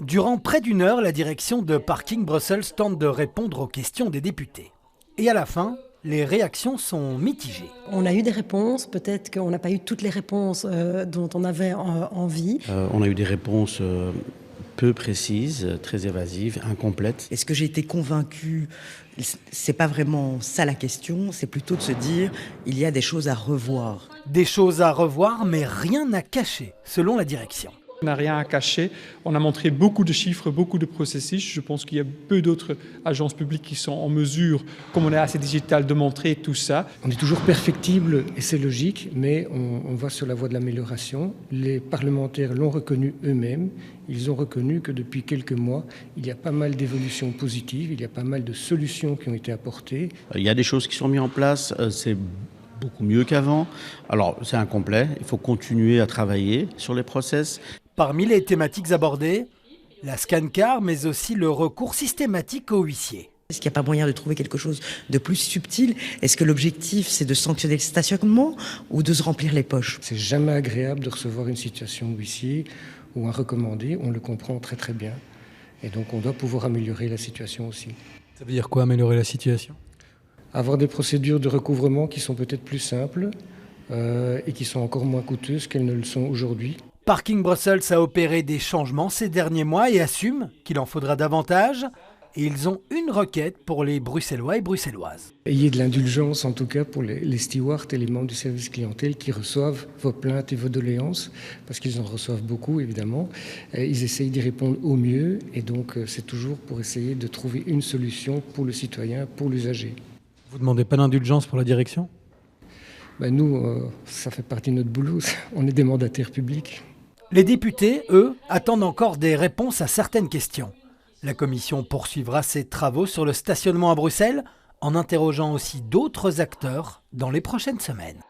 Durant près d'une heure, la direction de Parking Brussels tente de répondre aux questions des députés. Et à la fin, les réactions sont mitigées. On a eu des réponses, peut-être qu'on n'a pas eu toutes les réponses dont on avait envie. On a eu des réponses peu précises, très évasives, incomplètes. Est-ce que j'ai été convaincue? C'est pas vraiment ça la question, c'est plutôt de se dire il y a des choses à revoir. Des choses à revoir, mais rien à cacher, selon la direction. On n'a rien à cacher. On a montré beaucoup de chiffres, beaucoup de processus. Je pense qu'il y a peu d'autres agences publiques qui sont en mesure, comme on est assez digital, de montrer tout ça. On est toujours perfectible et c'est logique, mais on va sur la voie de l'amélioration. Les parlementaires l'ont reconnu eux-mêmes. Ils ont reconnu que depuis quelques mois, il y a pas mal d'évolutions positives, il y a pas mal de solutions qui ont été apportées. Il y a des choses qui sont mises en place, c'est beaucoup mieux qu'avant. Alors, c'est incomplet, il faut continuer à travailler sur les process. Parmi les thématiques abordées, la scan-car, mais aussi le recours systématique aux huissiers. Est-ce qu'il n'y a pas moyen de trouver quelque chose de plus subtil? Est-ce que l'objectif, c'est de sanctionner le stationnement ou de se remplir les poches? C'est jamais agréable de recevoir une situation d'huissier ou un recommandé, on le comprend très très bien. Et donc on doit pouvoir améliorer la situation aussi. Ça veut dire quoi, améliorer la situation? Avoir des procédures de recouvrement qui sont peut-être plus simples et qui sont encore moins coûteuses qu'elles ne le sont aujourd'hui. Parking Brussels a opéré des changements ces derniers mois et assume qu'il en faudra davantage. Et ils ont une requête pour les Bruxellois et Bruxelloises. Ayez de l'indulgence en tout cas pour les stewards et les membres du service clientèle qui reçoivent vos plaintes et vos doléances, parce qu'ils en reçoivent beaucoup évidemment. Ils essayent d'y répondre au mieux et donc c'est toujours pour essayer de trouver une solution pour le citoyen, pour l'usager. Vous ne demandez pas d'indulgence pour la direction? Nous, ça fait partie de notre boulot, on est des mandataires publics. Les députés, eux, attendent encore des réponses à certaines questions. La commission poursuivra ses travaux sur le stationnement à Bruxelles en interrogeant aussi d'autres acteurs dans les prochaines semaines.